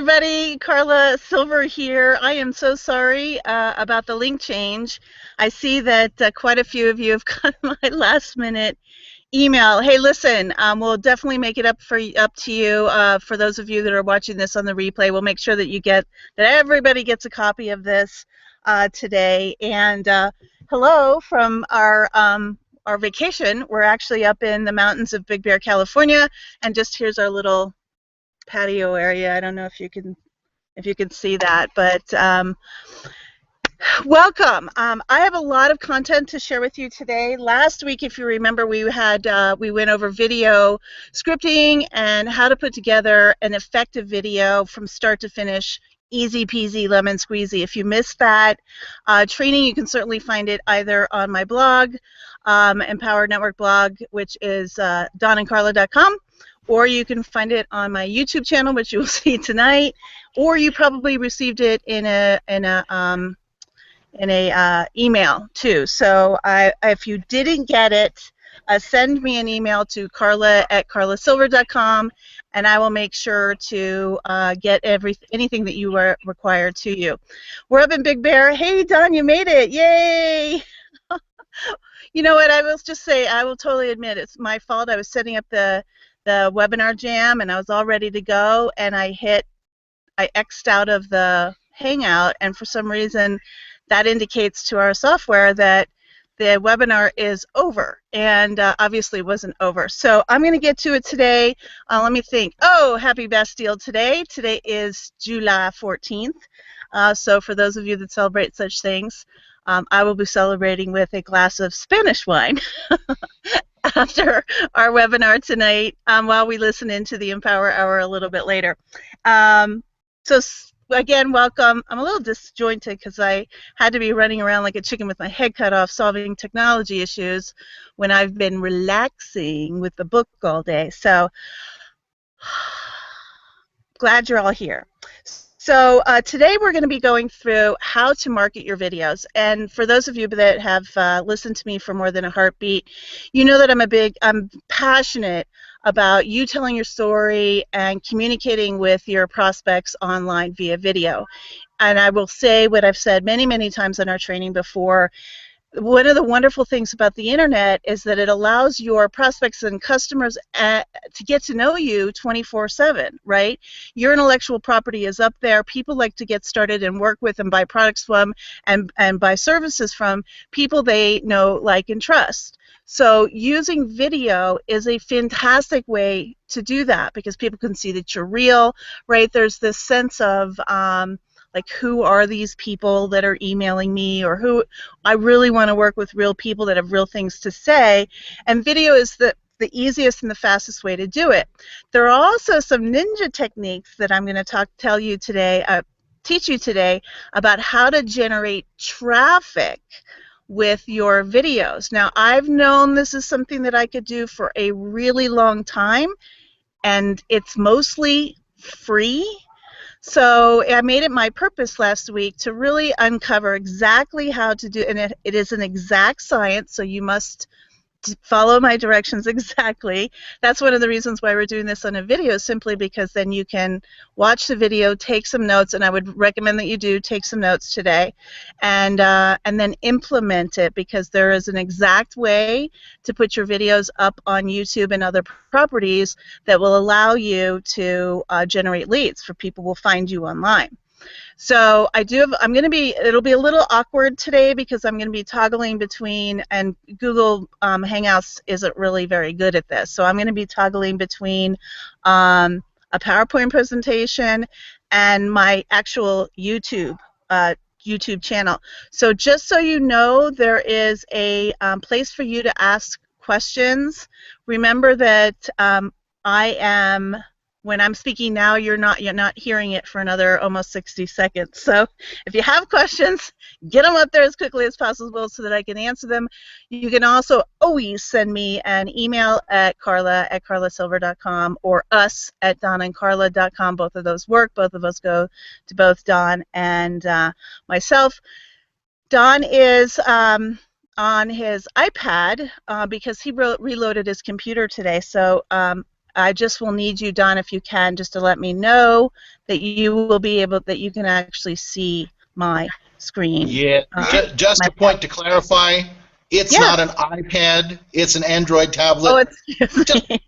everybody. Carla Silver here. I am so sorry about the link change. I see that quite a few of you have got my last minute email. Hey, listen, we'll definitely make it up to you. For those of you that are watching this on the replay, we'll make sure that everybody gets a copy of this today. And hello from our vacation. We're actually up in the mountains of Big Bear, California, and just here's our little patio area. I don't know if you can see that, but welcome. I have a lot of content to share with you today. Last week, if you remember, we went over video scripting and how to put together an effective video from start to finish. Easy peasy lemon squeezy. If you missed that training, you can certainly find it either on my blog, Empower Network blog, which is donandcarla.com, or you can find it on my YouTube channel, which you will see tonight, or you probably received it in a email too. So if you didn't get it, send me an email to carla@carlasilver.com, and I will make sure to get anything that you are required to you. We're up in Big Bear. Hey, Don, you made it! Yay! You know what? I will just say, I will totally admit it's my fault. I was setting up the webinar jam, and I was all ready to go, and I X'd out of the Hangout, and for some reason that indicates to our software that the webinar is over, and obviously it wasn't over. So I'm going to get to it today. Let me think. Oh, happy Bastille today. Today is July 14th. So for those of you that celebrate such things, I will be celebrating with a glass of Spanish wine after our webinar tonight, while we listen into the Empower Hour a little bit later. So again, welcome. I'm a little disjointed because I had to be running around like a chicken with my head cut off solving technology issues when I've been relaxing with the book all day. So glad you're all here. So today we're going to be going through how to market your videos. And for those of you that have listened to me for more than a heartbeat, you know that I'm passionate about you telling your story and communicating with your prospects online via video. And I will say what I've said many, many times in our training before. One of the wonderful things about the internet is that it allows your prospects and customers to get to know you 24/7, right? Your intellectual property is up there. People like to get started and work with and buy products from and buy services from people they know, like, and trust. So using video is a fantastic way to do that because people can see that you're real, right? There's this sense of like, who are these people that are emailing me, or who I really want to work with real people that have real things to say, and video is the easiest and the fastest way to do it. There are also some ninja techniques that I'm going to teach you today about how to generate traffic with your videos. Now, I've known this is something that I could do for a really long time, and it's mostly free. So I made it my purpose last week to really uncover exactly how to do, and it is an exact science, so you must follow my directions exactly. That's one of the reasons why we're doing this on a video, simply because then you can watch the video, take some notes, and I would recommend that you do take some notes today, and then implement it, because there is an exact way to put your videos up on YouTube and other properties that will allow you to generate leads, for people will find you online. So it'll be a little awkward today because I'm going to be toggling between, and Google Hangouts isn't really very good at this, so I'm going to be toggling between a PowerPoint presentation and my actual YouTube channel. So just so you know, there is a place for you to ask questions. Remember that when I'm speaking now, you're not hearing it for another almost 60 seconds. So if you have questions, get them up there as quickly as possible so that I can answer them. You can also always send me an email at carla@carlasilver.com or us@donandcarla.com. Both of those work. Both of us go to both Don and myself. Don is on his iPad because he reloaded his computer today. So I just will need you, Don, if you can, just to let me know that you will be able, that you can actually see my screen. Yeah, just a point to clarify, it's not an iPad, it's an Android tablet. Oh, excuse just me.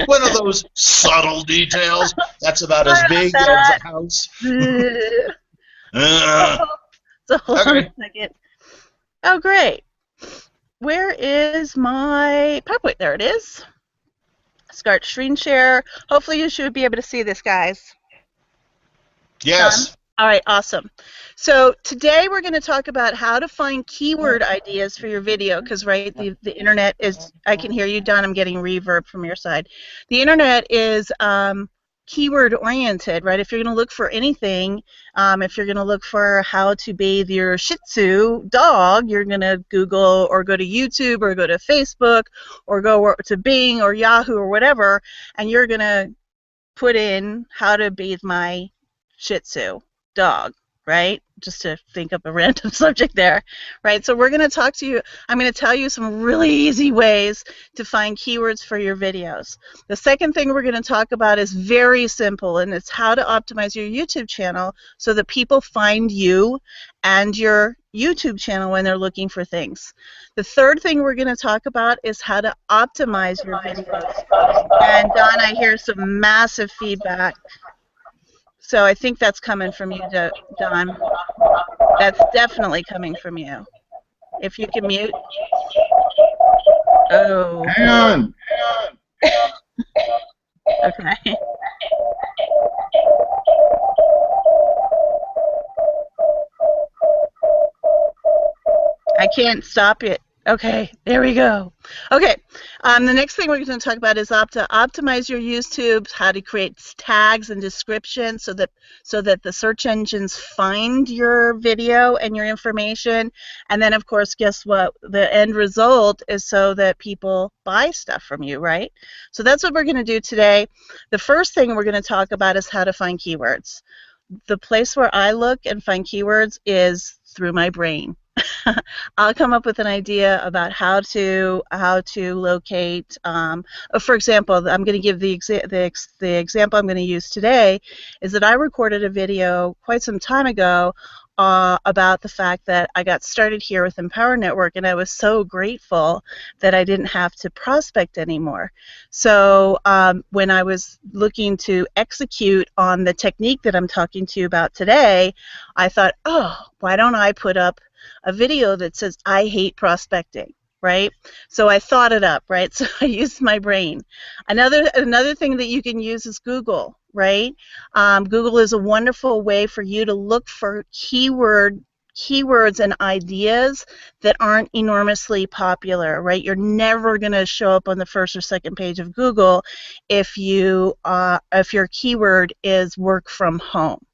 One of those subtle details. That's about as big as a house. So hold on a second. Oh, great. Where is my PowerPoint? There it is. Start screen share. Hopefully you should be able to see this, guys. Yes. All right, awesome. So today we're going to talk about how to find keyword ideas for your video, because, right, the internet is, I can hear you, Don, I'm getting reverb from your side. The internet is keyword oriented, right? If you're going to look for anything, if you're going to look for how to bathe your Shih Tzu dog, you're going to Google or go to YouTube or go to Facebook or go to Bing or Yahoo or whatever, and you're going to put in how to bathe my Shih Tzu dog, right? Just to think of a random subject there, right? So we're going to talk to you, I'm going to tell you some really easy ways to find keywords for your videos. The second thing we're going to talk about is very simple, and it's how to optimize your YouTube channel so that people find you and your YouTube channel when they're looking for things. The third thing we're going to talk about is how to optimize your videos. And Don, I hear some massive feedback. So I think that's coming from you, Don. That's definitely coming from you. If you can mute. Oh. Hang on. Okay. I can't stop it. Okay, there we go. Okay, the next thing we're going to talk about is optimize your YouTube, how to create tags and descriptions so that the search engines find your video and your information. And then, of course, guess what? The end result is so that people buy stuff from you, right? So that's what we're going to do today. The first thing we're going to talk about is how to find keywords. The place where I look and find keywords is through my brain. I'll come up with an idea about how to locate. For example, I'm going to give the example I'm going to use today is that I recorded a video quite some time ago about the fact that I got started here with Empower Network, and I was so grateful that I didn't have to prospect anymore. So when I was looking to execute on the technique that I'm talking to you about today, I thought, oh, why don't I put up a video that says I hate prospecting, right? So I thought it up, right? So I used my brain. Another thing that you can use is Google, right? Google is a wonderful way for you to look for keywords and ideas that aren't enormously popular, right? You're never going to show up on the first or second page of Google if your keyword is work from home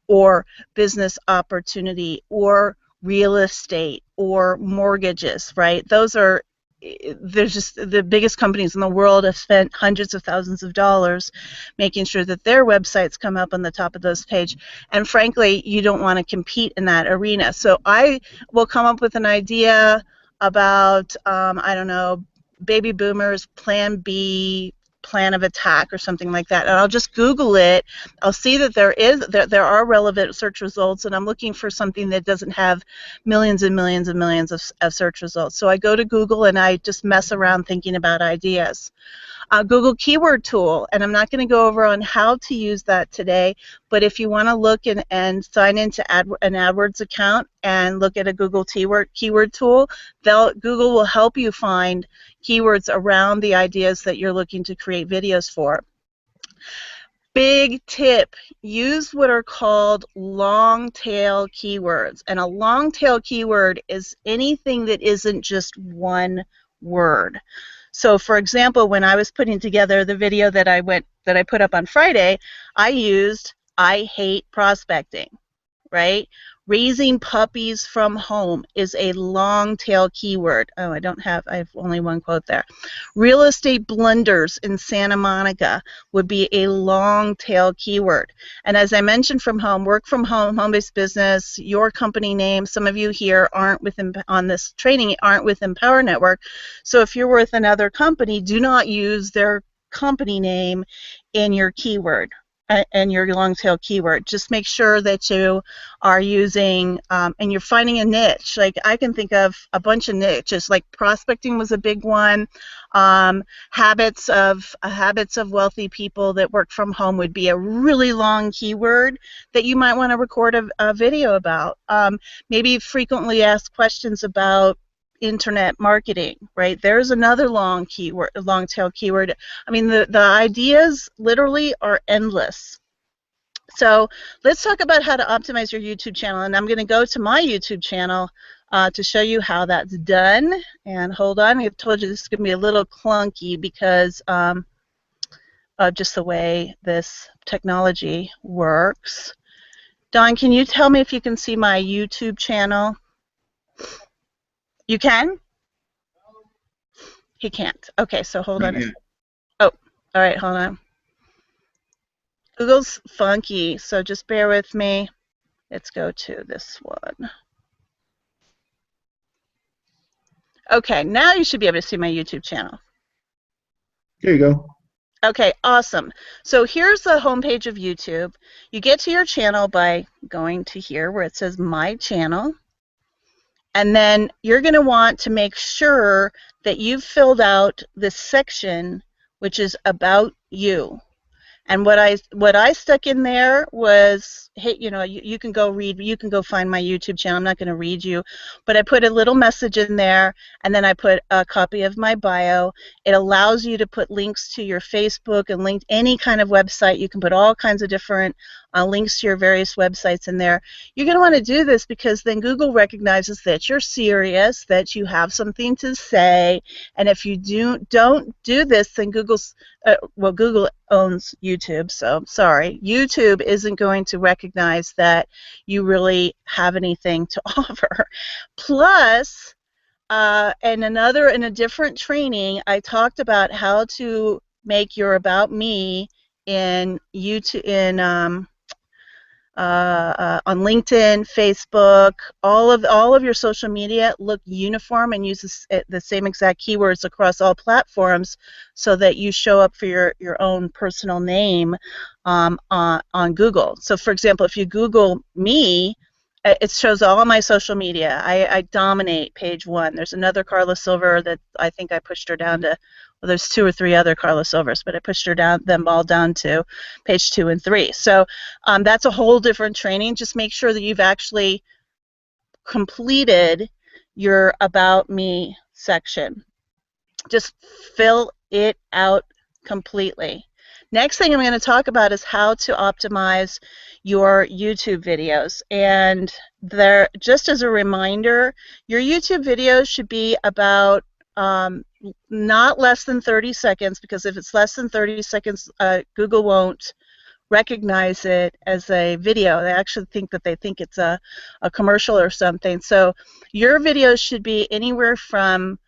or business opportunity or real estate or mortgages, right? There's just the biggest companies in the world have spent hundreds of thousands of dollars making sure that their websites come up on the top of those pages. And frankly, you don't want to compete in that arena. So I will come up with an idea about, I don't know, baby boomers, plan B, plan of attack or something like that, and I'll just Google it. I'll see that there are relevant search results, and I'm looking for something that doesn't have millions and millions and millions of search results. So I go to Google and I just mess around thinking about ideas. Google Keyword Tool, and I'm not going to go over on how to use that today, but if you want to look and sign into an AdWords account and look at a Google Keyword Tool, Google will help you find keywords around the ideas that you're looking to create videos for. Big tip, use what are called long tail keywords, and a long tail keyword is anything that isn't just one word. So, for example, when I was putting together the video that I put up on Friday, I used "I hate prospecting," right? Raising puppies from home is a long tail keyword. Oh, I have only one quote there. Real estate blunders in Santa Monica would be a long tail keyword. And as I mentioned, from home, work from home, home-based business, your company name, some of you here on this training aren't with Empower Network. So if you're with another company, do not use their company name in your keyword and your long tail keyword. Just make sure that you are using and you're finding a niche. Like I can think of a bunch of niches, like prospecting was a big one. Habits of wealthy people that work from home would be a really long keyword that you might want to record a video about. Maybe frequently asked questions about internet marketing, right? There's another long tail keyword. I mean, the ideas literally are endless. So let's talk about how to optimize your YouTube channel, and I'm going to go to my YouTube channel to show you how that's done. And hold on, I've told you this is going to be a little clunky because of just the way this technology works. Don, can you tell me if you can see my YouTube channel? You can? He can't. Okay, so hold on. Oh, all right, hold on. Google's funky, so just bear with me. Let's go to this one. Okay, now you should be able to see my YouTube channel. There you go. Okay, awesome. So here's the homepage of YouTube. You get to your channel by going to here where it says My Channel. And then you're going to want to make sure that you've filled out this section, which is About You. And what I stuck in there was, hey, you know, you can go read, you can go find my YouTube channel. I'm not going to read you, but I put a little message in there, and then I put a copy of my bio. It allows you to put links to your Facebook and link any kind of website. You can put all kinds of different links to your various websites in there. You're going to want to do this because then Google recognizes that you're serious, that you have something to say, and if you don't do this, then Google's well, Google owns YouTube, so sorry. YouTube isn't going to recognize that you really have anything to offer. Plus, in a different training, I talked about how to make your About Me in YouTube, on LinkedIn, Facebook, all of your social media look uniform and use the same exact keywords across all platforms so that you show up for your own personal name on Google. So for example, if you Google me, it shows all of my social media. I dominate page 1. There's another Carla Silver that I think I pushed her down to, well, there's 2 or 3 other Carla Silvers, but I pushed her them all down to page 2 and 3. So that's a whole different training. Just make sure that you've actually completed your About Me section. Just fill it out completely. Next thing I'm going to talk about is how to optimize your YouTube videos. And there, just as a reminder, your YouTube videos should be about not less than 30 seconds, because if it's less than 30 seconds, Google won't recognize it as a video. They actually think it's a commercial or something. So your videos should be anywhere from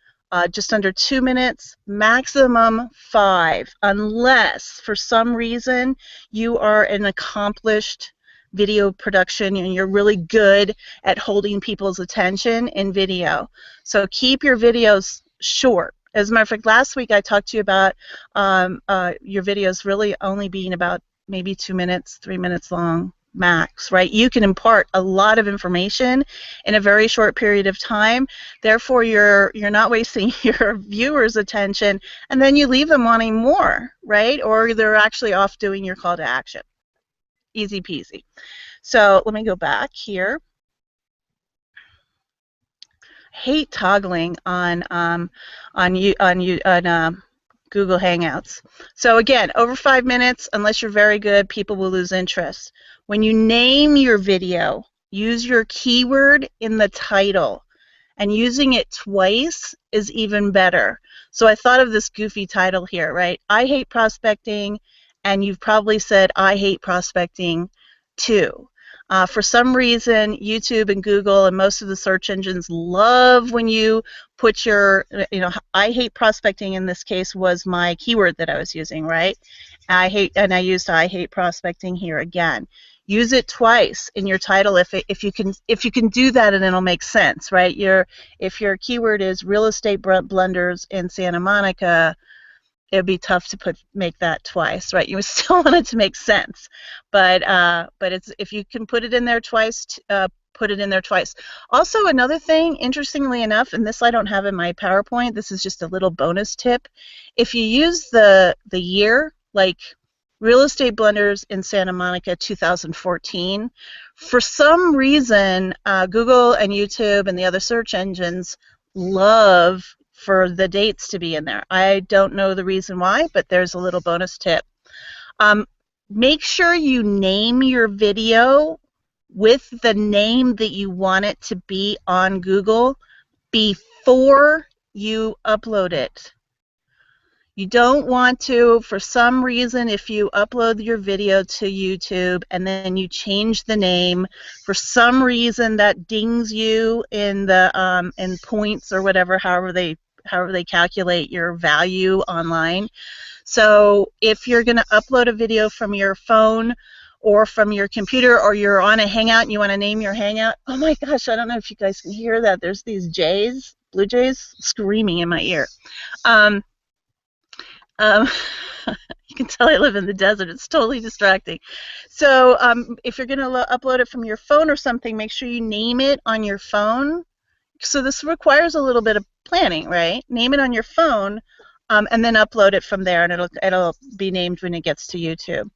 just under 2 minutes, maximum 5, unless for some reason you are an accomplished video production and you're really good at holding people's attention in video. So keep your videos short. As a matter of fact, last week I talked to you about your videos really only being about maybe 2 minutes, 3 minutes long max, right? You can impart a lot of information in a very short period of time. Therefore, you're not wasting your viewers' attention, and then you leave them wanting more, right? Or they're actually off doing your call to action. Easy peasy. So let me go back here. I hate toggling on Google Hangouts. So again, over 5 minutes, unless you're very good, people will lose interest. When you name your video, use your keyword in the title, and using it twice is even better. So I thought of this goofy title here, right? I hate prospecting, and you've probably said I hate prospecting too. For some reason, YouTube and Google and most of the search engines love when you put your, I hate prospecting in this case was my keyword that I was using, right? I used I hate prospecting here again. Use it twice in your title if you can do that, and it'll make sense, right? If your keyword is real estate blunders in Santa Monica, it would be tough to make that twice, right? You still want it to make sense, but it's, if you can put it in there twice, put it in there twice. Also, another thing, interestingly enough, and this I don't have in my PowerPoint, this is just a little bonus tip. If you use the year, like Real Estate Blunders in Santa Monica 2014, for some reason, Google and YouTube and the other search engines love for the dates to be in there. I don't know the reason why, but there's a little bonus tip. Make sure you name your video with the name that you want it to be on Google before you upload it. You don't want to, for some reason, if you upload your video to YouTube and then you change the name, for some reason that dings you in the in points or whatever, however they calculate your value online. So if you're going to upload a video from your phone or from your computer, or you're on a Hangout and you want to name your Hangout, oh my gosh, I don't know if you guys can hear that. There's these jays, blue jays, screaming in my ear. You can tell I live in the desert. It's totally distracting. So if you're going to upload it from your phone or something, make sure you name it on your phone. So this requires a little bit of planning, right? Name it on your phone, and then upload it from there, and it'll be named when it gets to YouTube.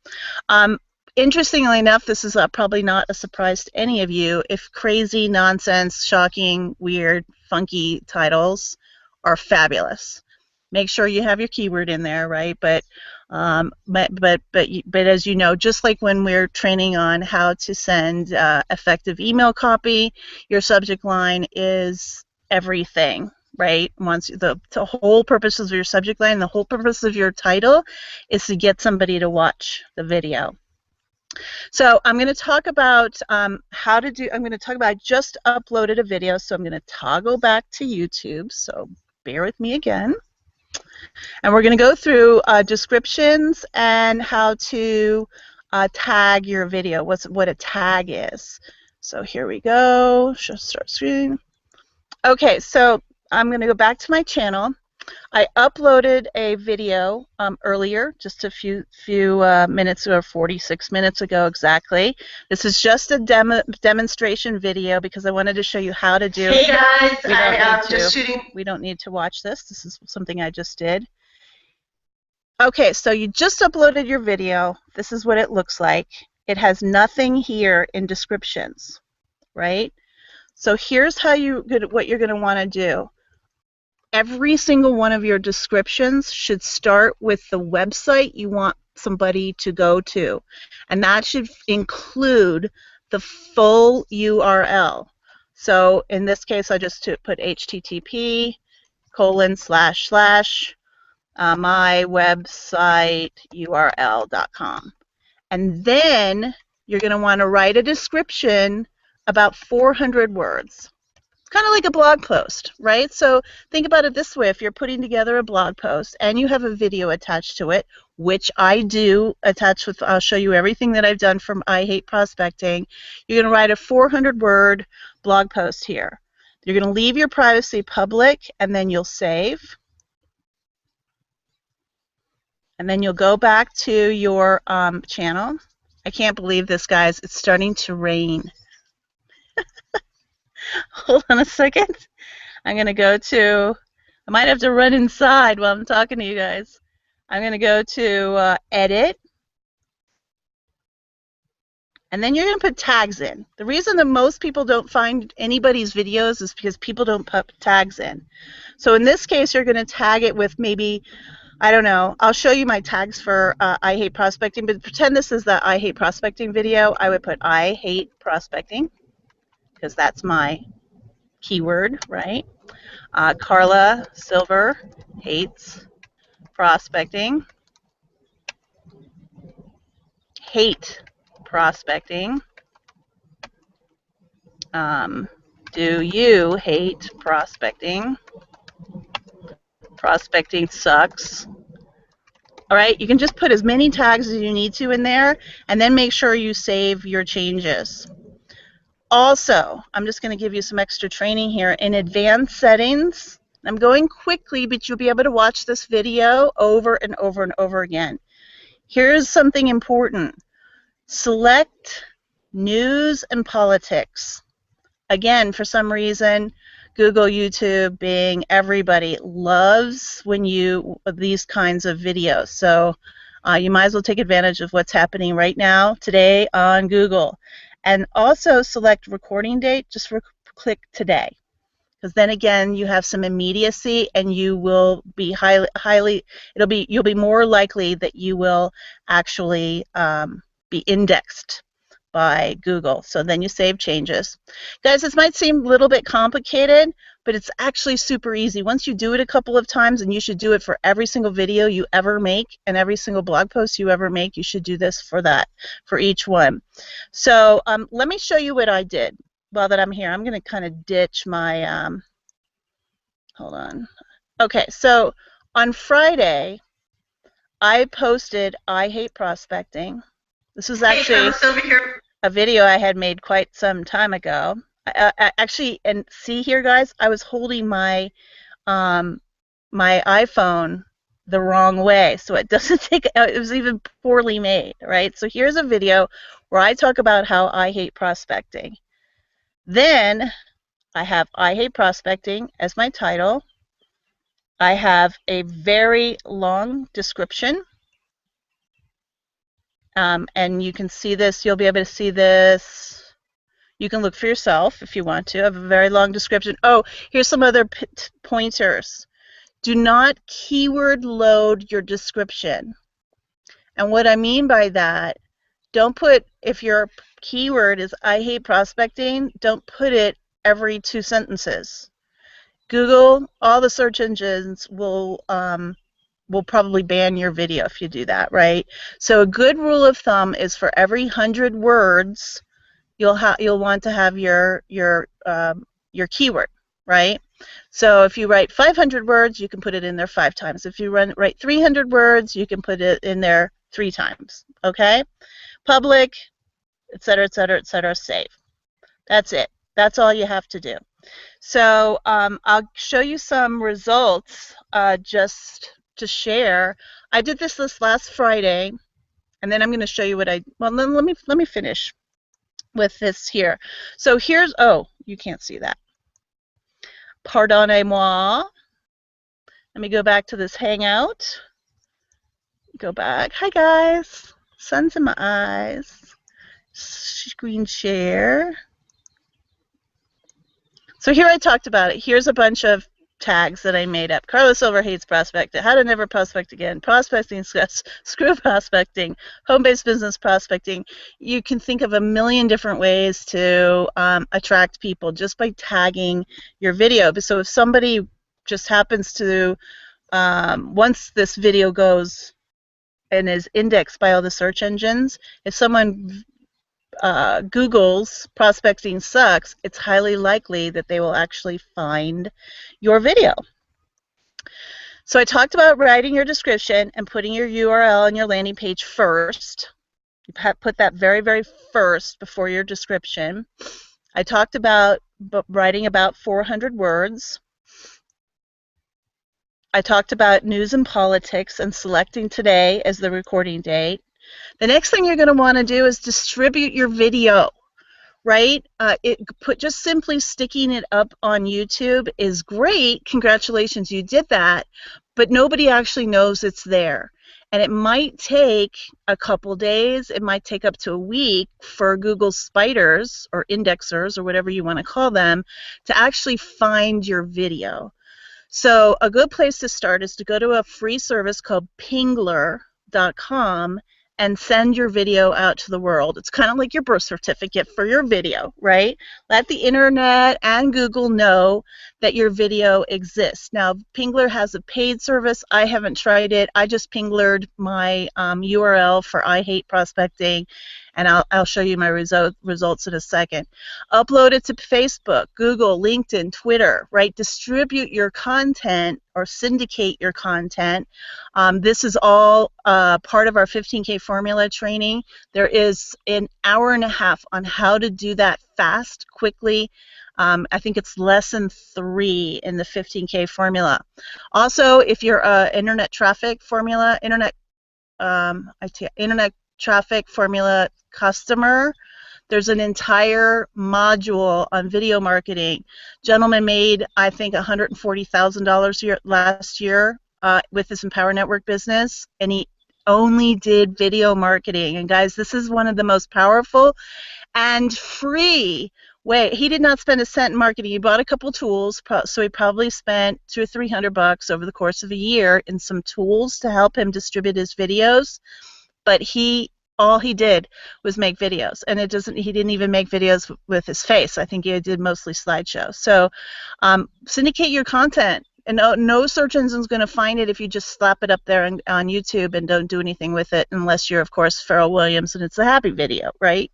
Interestingly enough, this is probably not a surprise to any of you, if crazy, nonsense, shocking, weird, funky titles are fabulous. Make sure you have your keyword in there, right? But as you know, just like when we're training on how to send effective email copy, your subject line is everything, right? Once the whole purpose of your subject line, the whole purpose of your title is to get somebody to watch the video. So I'm going to talk about I just uploaded a video, so I'm going to toggle back to YouTube, so bear with me again. And we're going to go through descriptions and how to tag your video, what a tag is. So here we go, start screen. Okay, so I'm going to go back to my channel. I uploaded a video earlier, just a few minutes ago, 46 minutes ago exactly. This is just a demonstration video because I wanted to show you how to do it. Hey guys, we don't need to watch this. This is something I just did. Okay, so you just uploaded your video. This is what it looks like. It has nothing here in descriptions, right? So here's how what you're going to want to do. Every single one of your descriptions should start with the website you want somebody to go to, and that should include the full URL. So in this case, I just put http://mywebsiteurl.com, and then you're going to want to write a description about 400 words. Kind of like a blog post, right? So think about it this way. If you're putting together a blog post and you have a video attached to it, which I do attach with, I'll show you everything that I've done from I Hate Prospecting, you're going to write a 400-word blog post here. You're going to leave your privacy public, and then you'll save. And then you'll go back to your channel. I can't believe this, guys. It's starting to rain. Hold on a second. I'm going to go to, I might have to run inside while I'm talking to you guys. I'm going to go to Edit. And then you're going to put tags in. The reason that most people don't find anybody's videos is because people don't put tags in. So in this case, you're going to tag it with maybe, I don't know, I'll show you my tags for I Hate Prospecting, but pretend this is the I Hate Prospecting video. I would put I Hate Prospecting, because that's my keyword, right? Carla Silver hates prospecting. Hate prospecting. Do you hate prospecting? Prospecting sucks. All right, you can just put as many tags as you need to in there, and then make sure you save your changes. Also, I'm just going to give you some extra training here. In advanced settings, I'm going quickly, but you'll be able to watch this video over and over and over again. Here's something important. Select news and politics. Again, for some reason, Google, YouTube, Bing, everybody loves when these kinds of videos. So you might as well take advantage of what's happening right now, today on Google. And also select recording date, just click today. Because then again, you have some immediacy, and you will be you'll be more likely that you will actually be indexed by Google. So then you save changes. Guys, this might seem a little bit complicated, but it's actually super easy. Once you do it a couple of times, and you should do it for every single video you ever make and every single blog post you ever make, you should do this for each one. So let me show you what I did while that I'm here. I'm going to kind of ditch my, hold on. Okay, so on Friday, I posted I Hate Prospecting. This was actually a video I had made quite some time ago. Actually, and see here, guys, I was holding my my iPhone the wrong way, so it doesn't take. It was even poorly made, right? So here's a video where I talk about how I hate prospecting. Then I have I Hate Prospecting as my title. I have a very long description. And you can see this, you'll be able to see this. You can look for yourself if you want to. I have a very long description. Oh, here's some other pointers. Do not keyword load your description. And what I mean by that, don't put, if your keyword is I hate prospecting, don't put it every 2 sentences. Google, all the search engines will probably ban your video if you do that, right? So a good rule of thumb is for every 100 words, you'll want to have your keyword, right? So if you write 500 words, you can put it in there 5 times. If you write 300 words, you can put it in there 3 times, okay? Public, etc., etc., etc., save. That's it. That's all you have to do. So I'll show you some results just to share. I did this last Friday, and then I'm going to show you what well, then let me finish with this here. So here's, oh, you can't see that. Pardonnez-moi. Let me go back to this Hangout. Go back. Hi, guys. Sun's in my eyes. Screen share. So here I talked about it. Here's a bunch of tags that I made up. Carla Silver hates prospecting. How to never prospect again. Prospecting, screw prospecting. Home-based business prospecting. You can think of a million different ways to attract people just by tagging your video. So if somebody just happens to, once this video goes and is indexed by all the search engines, if someone Google's prospecting sucks, it's highly likely that they will actually find your video. So I talked about writing your description and putting your URL on your landing page first. You put that very, very first before your description. I talked about writing about 400 words. I talked about news and politics and selecting today as the recording date. The next thing you're going to want to do is distribute your video, right? Just simply sticking it up on YouTube is great. Congratulations, you did that. But nobody actually knows it's there. And it might take a couple days. It might take up to a week for Google spiders or indexers or whatever you want to call them to actually find your video. So a good place to start is to go to a free service called Pingler.com and send your video out to the world. It's kind of like your birth certificate for your video, right? Let the internet and Google know that your video exists. Now, Pingler has a paid service. I haven't tried it. I just Pinglered my URL for I Hate Prospecting, and I'll show you my results in a second. Upload it to Facebook, Google, LinkedIn, Twitter, right? Distribute your content or syndicate your content. This is all part of our 15K formula training. There is an hour and a half on how to do that fast, quickly, I think it's less than 3 in the 15K formula. Also, if you're a internet traffic formula, internet traffic formula customer, there's an entire module on video marketing. Gentleman made, I think, $140,000 last year with his Empower Network business, and he only did video marketing. And guys, this is one of the most powerful and free way. He did not spend a cent in marketing. He bought a couple tools, so he probably spent $200 or $300 over the course of a year in some tools to help him distribute his videos. But all he did was make videos, and he didn't even make videos with his face. I think he did mostly slideshows. So syndicate your content, and no search engine's going to find it if you just slap it up there on YouTube and don't do anything with it, unless you're, of course, Pharrell Williams and it's a happy video, right?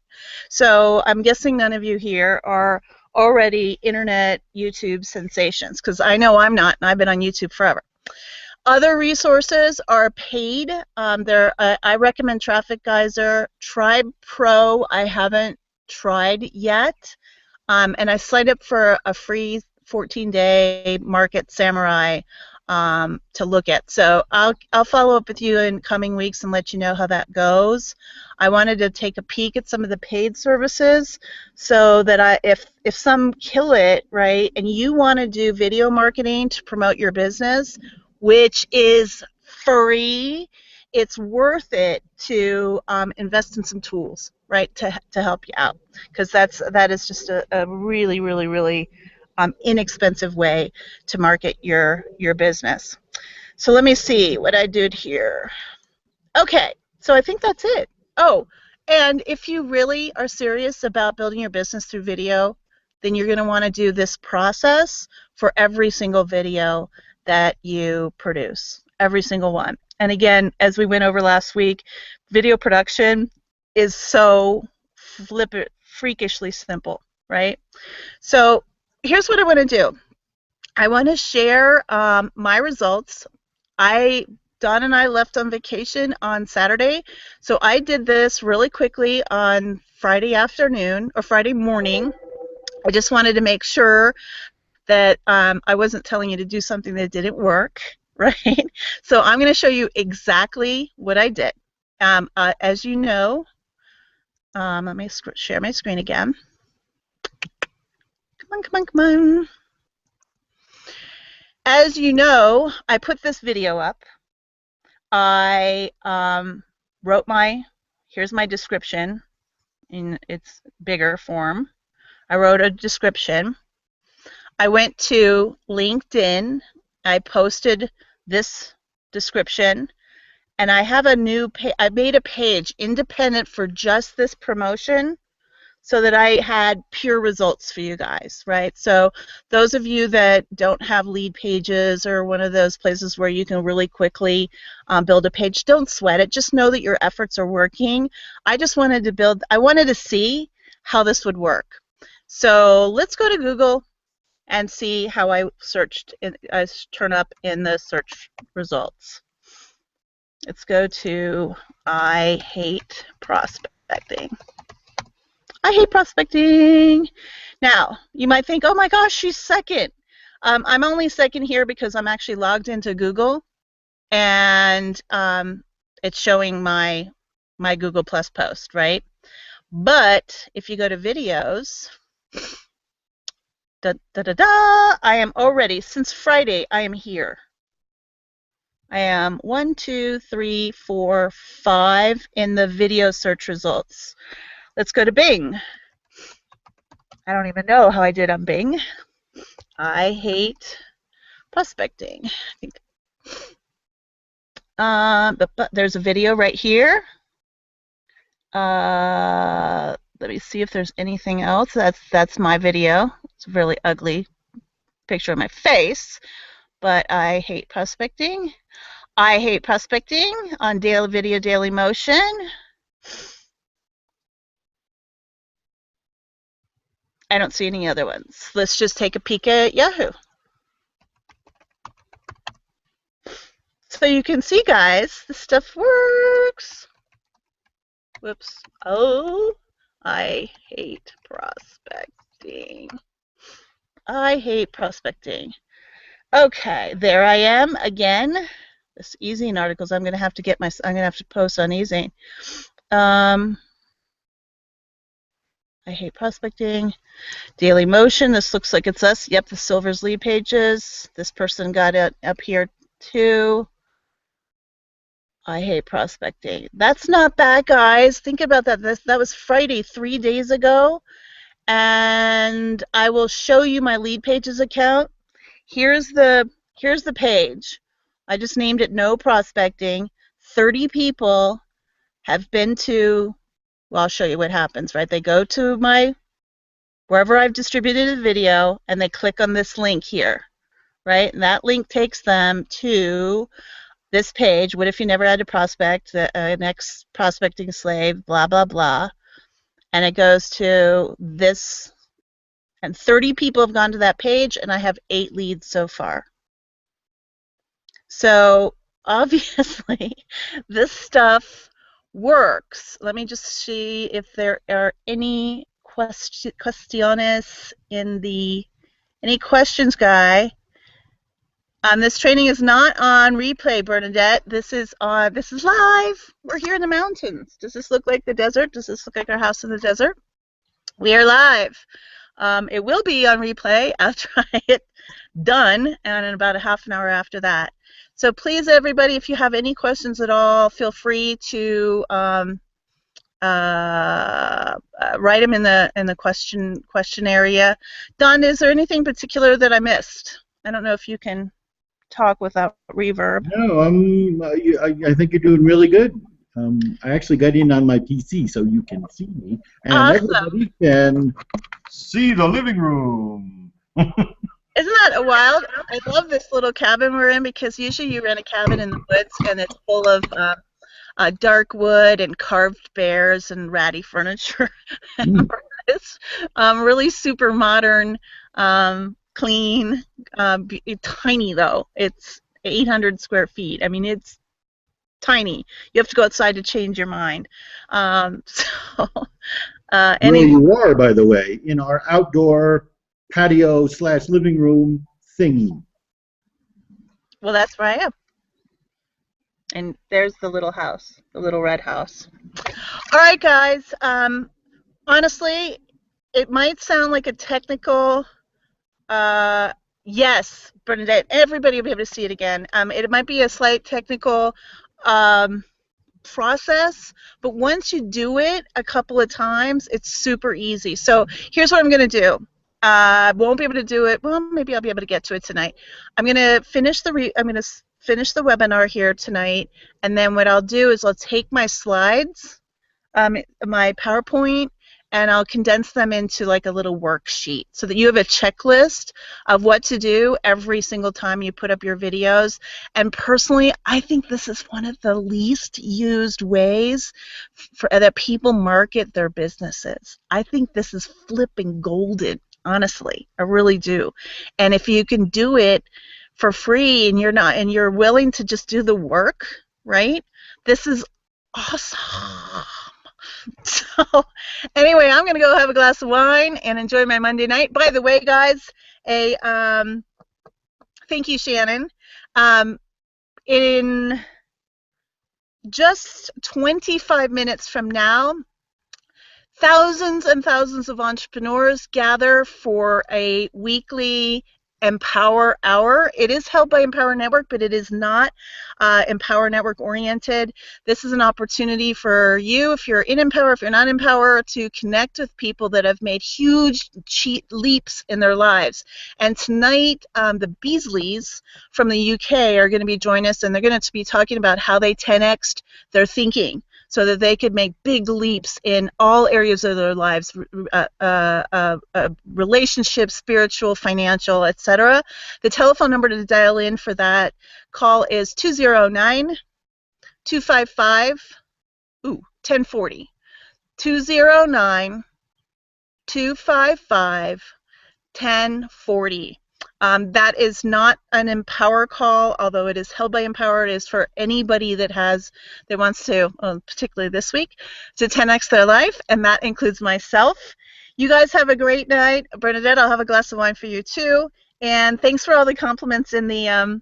So I'm guessing none of you here are already internet YouTube sensations, because I know I'm not, and I've been on YouTube forever. Other resources are paid. I recommend Traffic Geyser. Tribe Pro I haven't tried yet, and I signed up for a free 14-day Market Samurai to look at. So I'll follow up with you in coming weeks and let you know how that goes. I wanted to take a peek at some of the paid services so that if some kill it, right, and you want to do video marketing to promote your business, which is free, it's worth it to invest in some tools, right, to help you out, because that is just a really, really, really inexpensive way to market your business. So let me see what I did here. Okay, so I think that's it. Oh, and if you really are serious about building your business through video, then you're going to want to do this process for every single video that you produce, every single one. And again, as we went over last week, video production is so freakishly simple, right? So here's what I want to do. I want to share my results. Don and I left on vacation on Saturday, so I did this really quickly on Friday afternoon or Friday morning. I just wanted to make sure that I wasn't telling you to do something that didn't work, right? So I'm going to show you exactly what I did. As you know, let me share my screen again. Come on, come on, come on. As you know, I put this video up. I wrote here's my description in its bigger form. I wrote a description. I went to LinkedIn, I posted this description, and I have a new page. I made a page independent for just this promotion so that I had pure results for you guys, right? So those of you that don't have lead pages or one of those places where you can really quickly build a page, don't sweat it. Just know that your efforts are working. I just wanted to see how this would work. So let's go to Google and see how I turn up in the search results. Let's go to I hate prospecting. I hate prospecting. Now, you might think, oh my gosh, she's second. I'm only second here because I'm actually logged into Google, and it's showing my Google Plus post, right? But if you go to videos, I am already, since Friday, I am here. I am 1, 2, 3, 4, 5 in the video search results. Let's go to Bing. I don't even know how I did on Bing. I hate prospecting. I think. But there's a video right here. Let me see if there's anything else. That's my video. It's a really ugly picture of my face, but I hate prospecting. I hate prospecting on Daily Video, Daily Motion. I don't see any other ones. Let's just take a peek at Yahoo. So you can see, guys, this stuff works. Whoops. Oh, I hate prospecting. I hate prospecting. Okay, there I am again. This Ezine articles. I'm gonna have to post on Ezine. I hate prospecting. Daily Motion. This looks like it's us. Yep, the Silver's lead pages. This person got it up here too. I hate prospecting. That's not bad, guys. Think about that. That was Friday, 3 days ago. And I will show you my lead pages account. Here's the page. I just named it No Prospecting. 30 people have been to, well, I'll show you what happens, right? They go to wherever I've distributed a video, and they click on this link here, right? And that link takes them to this page. What if you never had to prospect? The next prospecting slave, blah, blah, blah. And it goes to this, and 30 people have gone to that page, and I have 8 leads so far. So obviously, this stuff works. Let me just see if there are any questions any questions, Guy? This training is not on replay, Bernadette. This is live. We're here in the mountains. Does this look like the desert? Does this look like our house in the desert? We are live. It will be on replay after I hit done, and in about a half an hour after that. So please, everybody, if you have any questions at all, feel free to write them in the question area. Don, is there anything particular that I missed? I don't know if you can talk without reverb. No, I think you're doing really good. I actually got in on my PC so you can see me, and awesome. Everybody can see the living room. Isn't that wild? I love this little cabin we're in, because usually you rent a cabin in the woods and it's full of dark wood and carved bears and ratty furniture. It's really super modern, clean, tiny though. It's 800 square feet. I mean, it's tiny. You have to go outside to change your mind. Where you are, by the way, in our outdoor patio/living room thingy. Well, that's where I am. And there's the little house, the little red house. All right, guys. Honestly, it might sound like a technical. Yes, Bernadette. Everybody will be able to see it again. It might be a slight technical process, but once you do it a couple of times, it's super easy. So here's what I'm going to do. I won't be able to do it. Well, maybe I'll be able to get to it tonight. I'm going to finish the webinar here tonight, and then what I'll do is I'll take my slides, my PowerPoint, and I'll condense them into like a little worksheet so that you have a checklist of what to do every single time you put up your videos. And personally, I think this is one of the least used ways that people market their businesses. I think this is flipping golden, honestly. I really do. And if you can do it for free and you're willing to just do the work, right? This is awesome. So anyway, I'm going to go have a glass of wine and enjoy my Monday night. By the way, guys, thank you, Shannon. In just 25 minutes from now, thousands and thousands of entrepreneurs gather for a weekly Empower Hour. It is held by Empower Network, but it is not Empower Network oriented. This is an opportunity for you, if you're in Empower, if you're not in Empower, to connect with people that have made huge leaps in their lives. And tonight, the Beasleys from the UK are going to be joining us, and they're going to be talking about how they 10x'd their thinking so that they could make big leaps in all areas of their lives, relationships, spiritual, financial, etc. The telephone number to dial in for that call is 209-255-1040. 209-255-1040. That is not an Empower call, although it is held by Empower. It is for anybody that wants to, particularly this week, to 10x their life, and that includes myself. You guys have a great night. Bernadette, I'll have a glass of wine for you too. And thanks for all the compliments in the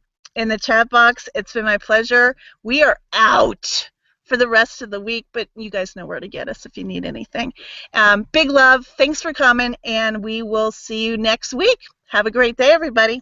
chat box. It's been my pleasure. We are out for the rest of the week, but you guys know where to get us if you need anything. Big love. Thanks for coming, and we will see you next week. Have a great day, everybody.